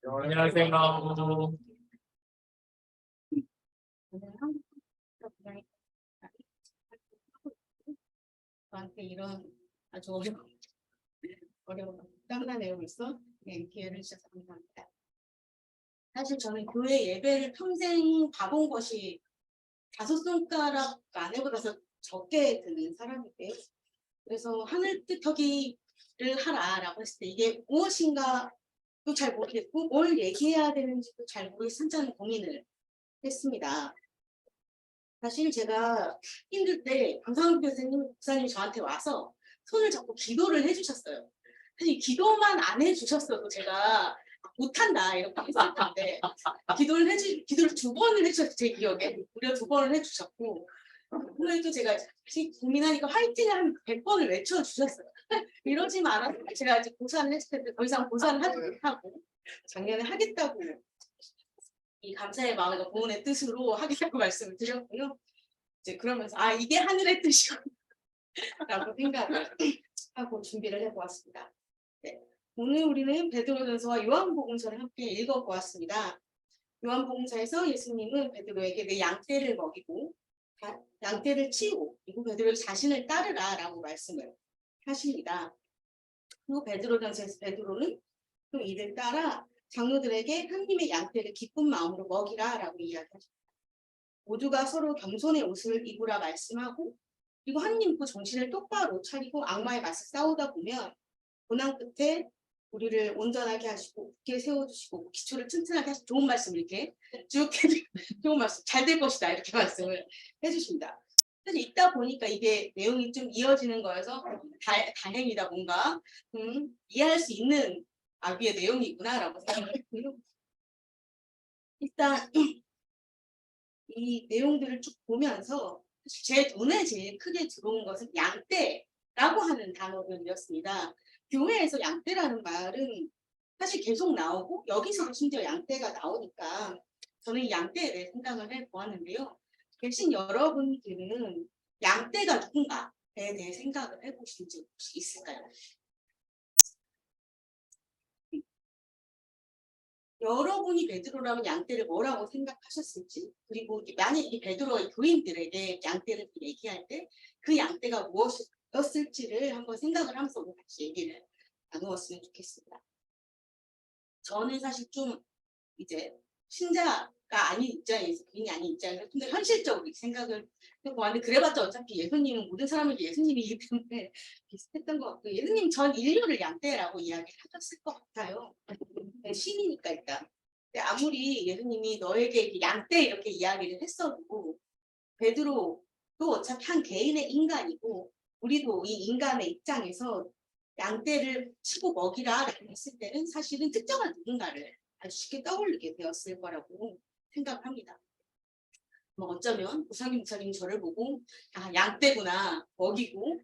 안녕하세요. 저한테 이런 아주 어려운 땀난 내용에서 기회를 주셔서 감사합니다. 사실 저는 교회 예배를 평생 봐본 것이 5손가락 안에보다 더 적게 드는 사람인데요. 그래서 하늘 뜻하기를 하라라고 했을 때 이게 무엇인가도 잘 모르겠고 뭘 얘기해야 되는지도 잘 모르겠어 한참 고민을 했습니다. 사실 제가 힘들 때 강상훈 목사님이 저한테 와서 손을 잡고 기도를 해주셨어요. 사실 기도만 안 해주셨어도 제가 못한다 이렇게 했을 텐데 기도를 2번을 해주셨어요. 제 기억에 무려 2번을 해주셨고 그래도 제가 고민하니까 화이팅을 한 100번을 외쳐주셨어요. 이러지 마라. 제가 아직 고사를 했을 텐데 더 이상 고사를 하지 못하고 작년에 하겠다고 이 감사의 마음과 구원의 뜻으로 하겠다고 말씀을 드렸고요. 이제 그러면서 이게 하늘의 뜻이구나라고 생각을 하고 준비를 해보았습니다. 네. 오늘 우리는 베드로전서와 요한복음서를 함께 읽어보았습니다. 요한복음서에서 예수님은 베드로에게 내 양떼를 먹이고 양떼를 치우고 그리고 베드로의 자신을 따르라라고 말씀을 하십니다. 그리고 베드로전서에서 베드로는 또 이를 따라 장로들에게 하나님의 양떼를 기쁜 마음으로 먹이라라고 이야기하십니다. 모두가 서로 겸손의 옷을 입으라 말씀하고 그리고 하나님 그 정신을 똑바로 차리고 악마에 맞서 싸우다 보면 고난 끝에 우리를 온전하게 하시고 굳게 세워주시고 기초를 튼튼하게 하시고 좋은 말씀 이렇게 쭉 좋은 말씀 잘 될 것이다 이렇게 말씀을 해주십니다. 그래서 읽다 보니까 이게 내용이 좀 이어지는 거여서 다행이다 뭔가 이해할 수 있는 위의 내용이구나라고 생각했고요. 일단 이 내용들을 쭉 보면서 제 눈에 제일 크게 들어온 것은 양떼라고 하는 단어들이었습니다. 교회에서 양떼라는 말은 사실 계속 나오고 여기서도 심지어 양떼가 나오니까 저는 양떼에 대해 생각을 해보았는데요. 계신 여러분들은 양떼가 누군가에 대해 생각을 해보신 적 혹시 있을까요? 여러분이 베드로라면 양떼를 뭐라고 생각하셨을지 그리고 만약에 베드로의 교인들에게 양떼를 얘기할 때 그 양떼가 무엇이었을지를 한번 생각을 하면서 오늘 같이 얘기를 나누었으면 좋겠습니다. 저는 사실 좀 이제 신자가 아닌 입장에서 교인이 아닌 입장에서 좀 더 현실적으로 생각을 해보았는데 그래봤자 어차피 예수님은 모든 사람에게 예수님이기 때문에 비슷했던 것 같고 예수님 전 인류를 양떼라고 이야기를 하셨을 것 같아요. 신이니까 일단. 근데 아무리 예수님이 너에게 양떼 이렇게 이야기를 했어도 베드로도 어차피 한 개인의 인간이고 우리도 이 인간의 입장에서 양떼를 치고 먹이라 했을 때는 사실은 특정한 누군가를 아주 쉽게 떠올리게 되었을 거라고 생각합니다. 뭐 어쩌면 우상임 목사님이 저를 보고 양떼구나 먹이고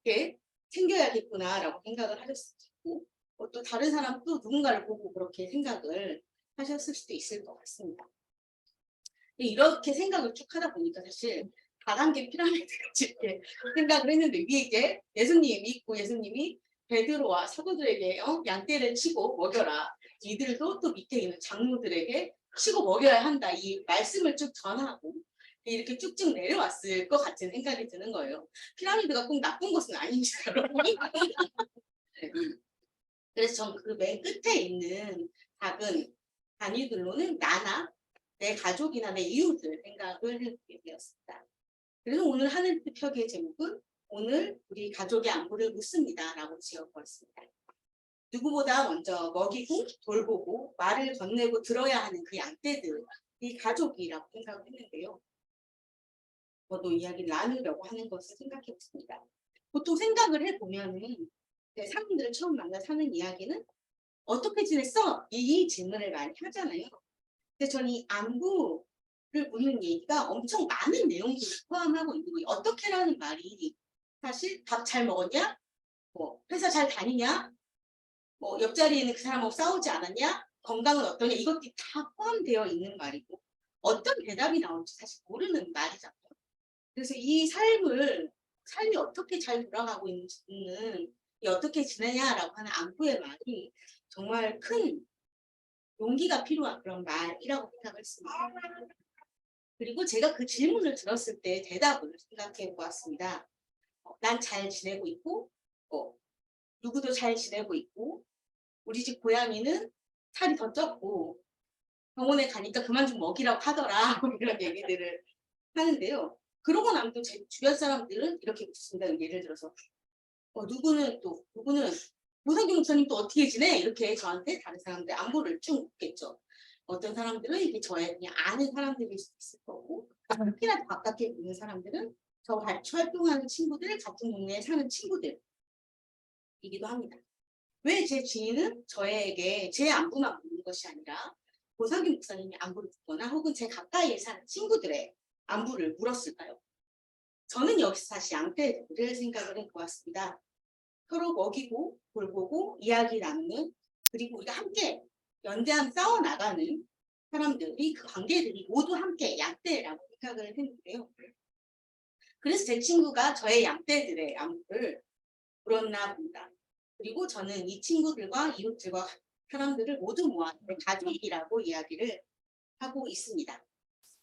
이렇게 챙겨야겠구나라고 생각을 하셨을 수도 있고 또 다른 사람 또 누군가를 보고 그렇게 생각을 하셨을 수도 있을 것 같습니다. 이렇게 생각을 쭉 하다 보니까 사실 다단계 피라미드 같이 이렇게 생각을 했는데 위에 이제 예수님이 있고 예수님이 베드로와 사도들에게 양떼를 치고 먹여라. 이들도 또 밑에 있는 장로들에게 치고 먹여야 한다. 이 말씀을 쭉 전하고 이렇게 쭉쭉 내려왔을 것 같은 생각이 드는 거예요. 피라미드가 꼭 나쁜 것은 아닙니다, 여러분. 그래서 전 그 맨 끝에 있는 작은 단위들로는 나나 내 가족이나 내 이웃을 생각을 해보게 되었습니다. 그래서 오늘 하늘 표기의 제목은 오늘 우리 가족의 안부를 묻습니다 라고 지어보았습니다. 누구보다 먼저 먹이고 돌보고 말을 건네고 들어야 하는 그 양떼들, 이 가족이라고 생각을 했는데요. 저도 이야기를 나누려고 하는 것을 생각해 봤습니다. 보통 생각을 해보면은 사람들을 처음 만나서 하는 이야기는 어떻게 지냈어? 이 질문을 많이 하잖아요. 근데 저는 이 안부를 묻는 얘기가 엄청 많은 내용들을 포함하고 있는 거예요. 어떻게라는 말이 사실 밥 잘 먹었냐? 뭐 회사 잘 다니냐? 뭐 옆자리에 있는 그 사람하고 싸우지 않았냐? 건강은 어떠냐? 이것들이 다 포함되어 있는 말이고 어떤 대답이 나올지 사실 모르는 말이잖아요. 그래서 이 삶이 어떻게 잘 돌아가고 있는지는 어떻게 지내냐라고 하는 안부의 말이 정말 큰 용기가 필요한 그런 말이라고 생각을 했습니다. 그리고 제가 그 질문을 들었을 때 대답을 생각해 보았습니다. 난 잘 지내고 있고, 누구도 잘 지내고 있고, 우리 집 고양이는 살이 더 쪘고, 병원에 가니까 그만 좀 먹이라고 하더라. 이런 얘기들을 하는데요. 그러고 나면 또 제 주변 사람들은 이렇게 묻습니다. 예를 들어서 누구는 노상규 목사님 또 어떻게 지내? 이렇게 저한테 다른 사람들 안부를 쭉 묻겠죠. 어떤 사람들은 이게 저의 그냥 아는 사람들일 수 있을 거고, 특히나 더 가깝게 있는 사람들은 저 같이 활동하는 친구들, 같은 동네에 사는 친구들이기도 합니다. 왜 제 지인은 저에게 제 안부만 묻는 것이 아니라 노상규 목사님이 안부를 묻거나 혹은 제 가까이에 사는 친구들의 안부를 물었을까요? 저는 여기서 다시 양떼를 생각을 해보았습니다. 서로 먹이고 돌보고 이야기 나누는, 그리고 우리가 함께 연대한 싸워나가는 사람들이, 그 관계들이 모두 함께 양떼라고 생각을 했는데요. 그래서 제 친구가 저의 양떼들의 안부를 물었나 봅니다. 그리고 저는 이 친구들과 이웃들과 사람들을 모두 모아 가족이라고 이야기를 하고 있습니다.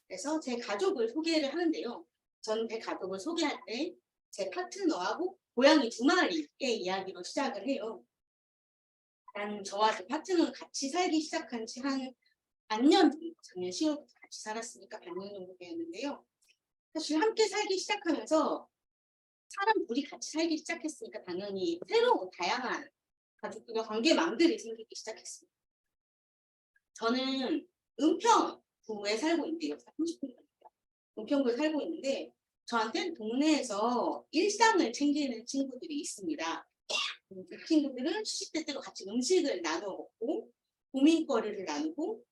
그래서 제 가족을 소개를 하는데요. 저는 제 가족을 소개할 때 제 파트너하고 고양이 2마리의 이야기로 시작을 해요. 난 저와 제 파트너는 같이 살기 시작한 지 한 반년 정도, 작년 10월부터 같이 살았으니까 반년 정도 되었는데요. 사실 함께 살기 시작하면서 사람 둘이 같이 살기 시작했으니까 당연히 새로운 다양한 가족들과 관계망들이 생기기 시작했습니다. 저는 은평구에 살고 있는데요. 30분 은평구에 살고 있는데 저한테는 동네에서 일상을 챙기는 친구들이 있습니다. 그 친구들은 시시때때로 같이 음식을 나눠 먹고 고민거리를 나누고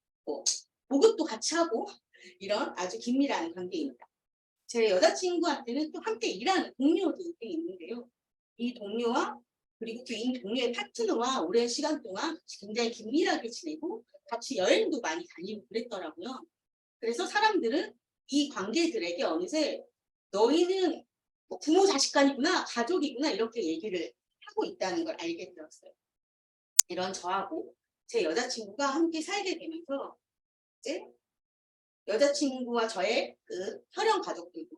목욕도 같이 하고 이런 아주 긴밀한 관계입니다. 제 여자친구한테는 또 함께 일하는 동료들이 있는데요. 이 동료와 그리고 이 동료의 파트너와 오랜 시간 동안 굉장히 긴밀하게 지내고 같이 여행도 많이 다니고 그랬더라고요. 그래서 사람들은 이 관계들에게 어느새 너희는 부모 자식간이구나, 가족이구나 이렇게 얘기를 하고 있다는 걸 알게 되었어요. 이런 저하고 제 여자친구가 함께 살게 되면서 이제 여자친구와 저의 그 혈연 가족들도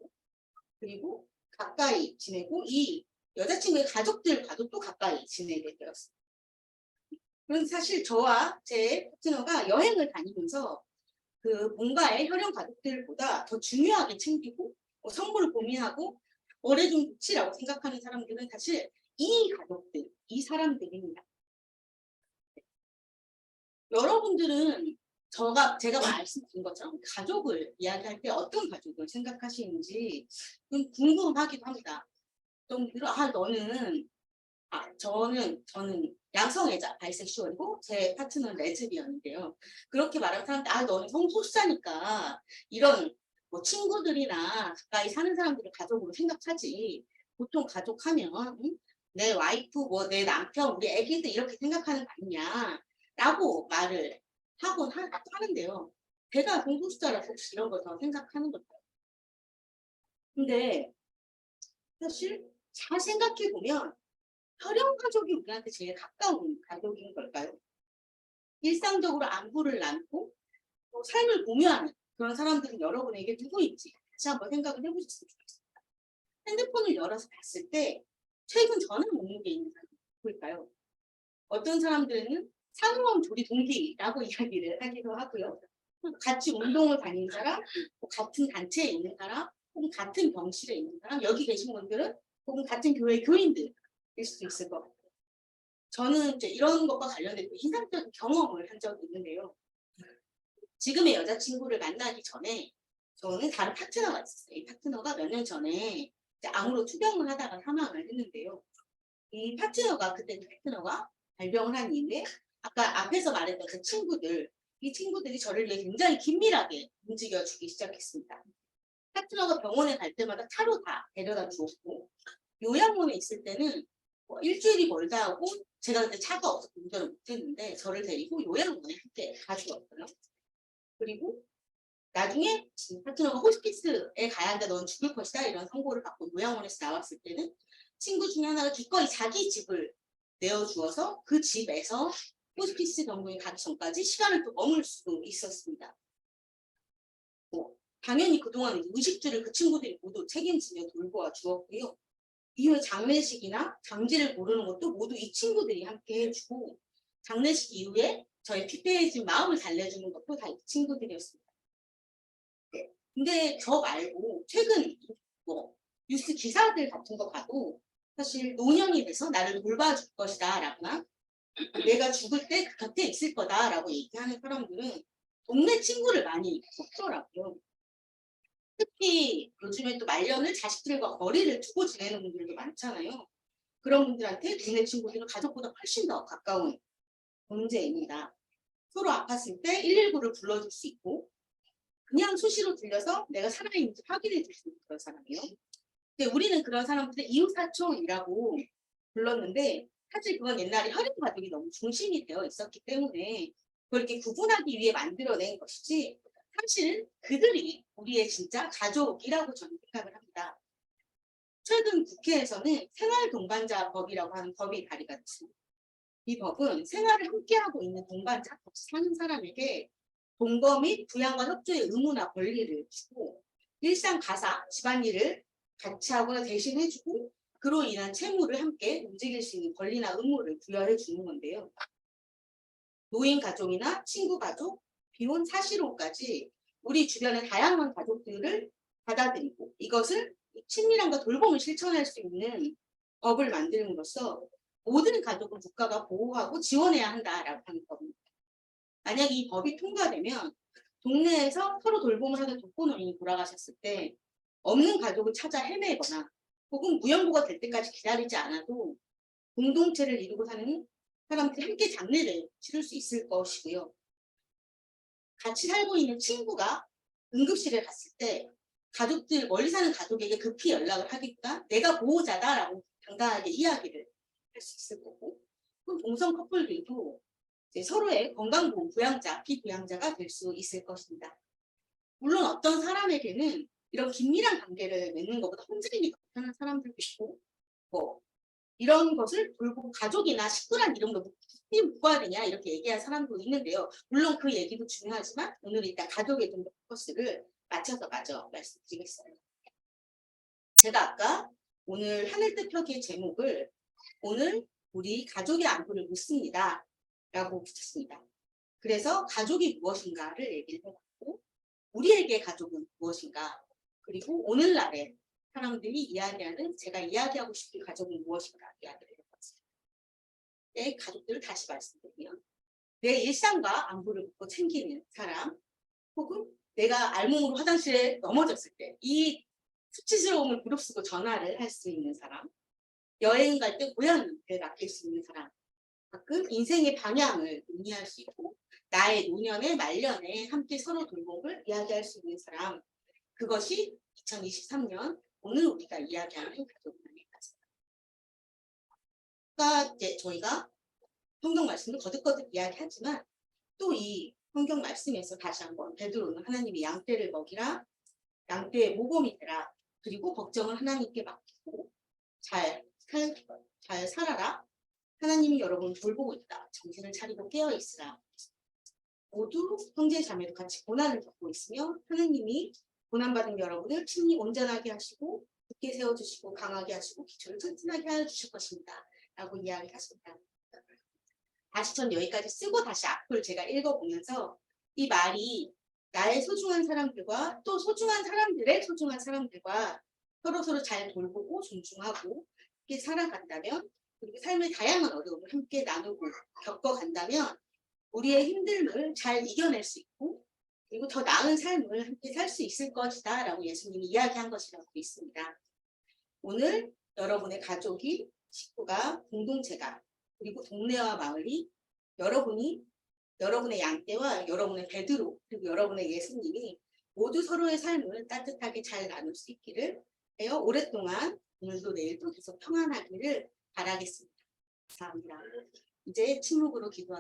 그리고 가까이 지내고 이 여자친구의 가족들과도 또 가까이 지내게 되었어요. 그런데 사실 저와 제 파트너가 여행을 다니면서 그 본가의 혈연 가족들보다 더 중요하게 챙기고 선물을 고민하고 오래 좀 붙이라고 생각하는 사람들은 사실 이 가족들, 이 사람들입니다. 여러분들은 제가 말씀드린 것처럼 가족을 이야기할 때 어떤 가족을 생각하시는지 좀 궁금하기도 합니다. 좀 저는 양성애자 바이섹슈얼이고 제 파트너는 레즈비언인데요. 그렇게 말하는 사람들, 너는 성소수자니까 이런 뭐 친구들이나 가까이 사는 사람들을 가족으로 생각하지. 보통 가족하면 내 와이프, 내 남편, 우리 애기들 이렇게 생각하는 거 아니냐라고 말을 하곤 하는데요. 제가 성소수자라서 혹시 이런 걸 더 생각하는 걸까요? 근데 사실 잘 생각해 보면 혈연 가족이 우리한테 제일 가까운 가족인 걸까요? 일상적으로 안부를 나누고 또 삶을 공유하는 그런 사람들은 여러분에게 누구인지 다시 한번 생각을 해보셨으면 좋겠습니다. 핸드폰을 열어서 봤을 때 최근 전화 오는 게 있는 사람이 누구일까요? 어떤 사람들은 산후원 조리 동기라고 이야기를 하기도 하고요. 같이 운동을 다니는 사람, 같은 단체에 있는 사람, 혹은 같은 병실에 있는 사람, 여기 계신 분들은 혹은 같은 교회 교인들일 수도 있을 것 같아요. 저는 이제 이런 것과 관련된 인상적인 경험을 한 적이 있는데요. 지금의 여자친구를 만나기 전에 저는 다른 파트너가 있었어요. 이 파트너가 몇 년 전에 암으로 투병을 하다가 사망을 했는데요. 이 파트너가 발병을 한 이후에 아까 앞에서 말했던 그 친구들, 이 친구들이 저를 위해 굉장히 긴밀하게 움직여주기 시작했습니다. 파트너가 병원에 갈 때마다 차로 다 데려다 주었고 요양원에 있을 때는 일주일이 멀다 하고 제가 그때 차가 없어서 운전을 못했는데 저를 데리고 요양원에 함께 가주었어요. 그리고 나중에 파트너가 호스피스에 가야 한다, 넌 죽을 것이다 이런 선고를 받고 요양원에서 나왔을 때는 친구 중에 하나가 기꺼이 자기 집을 내어주어서 그 집에서 호스피스 병동에 가기 전까지 시간을 또 머물 수도 있었습니다. 당연히 그동안 의식주를 그 친구들이 모두 책임지며 돌보아 주었고요. 이후에 장례식이나 장지를 고르는 것도 모두 이 친구들이 함께 해주고, 장례식 이후에 저희 피폐해진 마음을 달래주는 것도 다 이 친구들이었습니다. 네. 근데 저 말고 최근 뉴스 기사들 같은 거 봐도 사실 노년이 돼서 나를 돌봐줄 것이다 라거나 내가 죽을 때 그 곁에 있을 거다 라고 얘기하는 사람들은 동네 친구를 많이 뽑더라고요. 특히 요즘에 또 말년을 자식들과 거리를 두고 지내는 분들도 많잖아요. 그런 분들한테 동네 친구들은 가족보다 훨씬 더 가까운 존재입니다. 서로 아팠을 때 119를 불러줄 수 있고, 그냥 수시로 들려서 내가 살아있는지 확인해 줄 수 있는 그런 사람이에요. 근데 우리는 그런 사람들을 이웃사촌이라고 불렀는데, 사실 그건 옛날에 혈연 가족이 너무 중심이 되어 있었기 때문에 그걸 이렇게 구분하기 위해 만들어낸 것이지, 사실은 그들이 우리의 진짜 가족이라고 저는 생각을 합니다. 최근 국회에서는 생활동반자법이라고 하는 법이 발의가 됐습니다. 이 법은 생활을 함께하고 있는 동반자, 같이 사는 사람에게 동거 및 부양과 협조의 의무나 권리를 주고, 일상 가사, 집안일을 같이 하거나 대신 해주고, 그로 인한 채무를 함께 움직일 수 있는 권리나 의무를 부여해 주는 건데요. 노인 가족이나 친구 가족, 비혼 사실혼까지 우리 주변의 다양한 가족들을 받아들이고, 이것을 친밀함과 돌봄을 실천할 수 있는 법을 만들므로써 모든 가족을 국가가 보호하고 지원해야 한다라고 하는 법입니다. 만약 이 법이 통과되면 동네에서 서로 돌봄을 하는 독거노인이 돌아가셨을 때 없는 가족을 찾아 헤매거나 혹은 무연고가 될 때까지 기다리지 않아도 공동체를 이루고 사는 사람들이 함께 장례를 치를 수 있을 것이고요. 같이 살고 있는 친구가 응급실에 갔을 때 가족들, 멀리 사는 가족에게 급히 연락을 하기보다 내가 보호자다라고 당당하게 이야기를 할 수 있을 거고, 동성 커플들도 이제 서로의 건강보험 부양자, 피부양자가 될 수 있을 것입니다. 물론 어떤 사람에게는 이런 긴밀한 관계를 맺는 것보다 혼자이기 못하는 사람들도 있고, 이런 것을 돌고 가족이나 식구란 이름으로 깊이 묶어야 되냐 이렇게 얘기할 사람도 있는데요. 물론 그 얘기도 중요하지만 오늘 일단 가족에 좀 더 포커스를 맞춰서 마저 말씀드리겠습니다. 제가 아까 오늘 하늘뜻 표기의 제목을 오늘 우리 가족의 안부를 묻습니다 라고 붙였습니다. 그래서 가족이 무엇인가를 얘기를 해봤고, 우리에게 가족은 무엇인가, 그리고 오늘날에 사람들이 이야기하는 제가 이야기하고 싶은 가족은 무엇인가 이야기를 해봤습니다. 내 가족들을 다시 말씀드리면 내 일상과 안부를 묻고 챙기는 사람, 혹은 내가 알몸으로 화장실에 넘어졌을 때 이 수치스러움을 무릅쓰고 전화를 할 수 있는 사람, 여행 갈 때 고향을 맡길 수 있는 사람, 가끔 인생의 방향을 의미할 수 있고 나의 노년에 말년에 함께 서로 돌봄을 이야기할 수 있는 사람, 그것이 2023년 오늘 우리가 이야기하는 가족만의 가족. 그러니까 이제 저희가 성경 말씀을 거듭거듭 이야기하지만 또 이 성경 말씀에서 다시 한번 베드로는 하나님이 양떼를 먹이라, 양떼의 모범이 되라, 그리고 걱정을 하나님께 맡기고 잘 살아라, 하나님이 여러분을 돌보고 있다, 정신을 차리고 깨어있으라. 모두 형제 자매도 같이 고난을 겪고 있으며 하나님이 고난받은 여러분을 친히 온전하게 하시고 굳게 세워주시고 강하게 하시고 기초를 튼튼하게 해주실 것입니다 라고 이야기하십니다. 다시 전 여기까지 쓰고 다시 앞을 제가 읽어보면서 이 말이 나의 소중한 사람들과 또 소중한 사람들의 소중한 사람들과 서로 잘 돌보고 존중하고 함께 살아간다면, 그리고 삶의 다양한 어려움을 함께 나누고 겪어간다면 우리의 힘듦을 잘 이겨낼 수 있고, 그리고 더 나은 삶을 함께 살 수 있을 것이다 라고 예수님이 이야기한 것이라고 있습니다. 오늘 여러분의 가족이, 식구가, 공동체가, 그리고 동네와 마을이 여러분의 양떼와 여러분의 베드로, 그리고 여러분의 예수님이 모두 서로의 삶을 따뜻하게 잘 나눌 수 있기를 하여 오랫동안 오늘도 내일도 계속 평안하기를 바라겠습니다. 감사합니다. 이제 침묵으로 기도하겠습니다.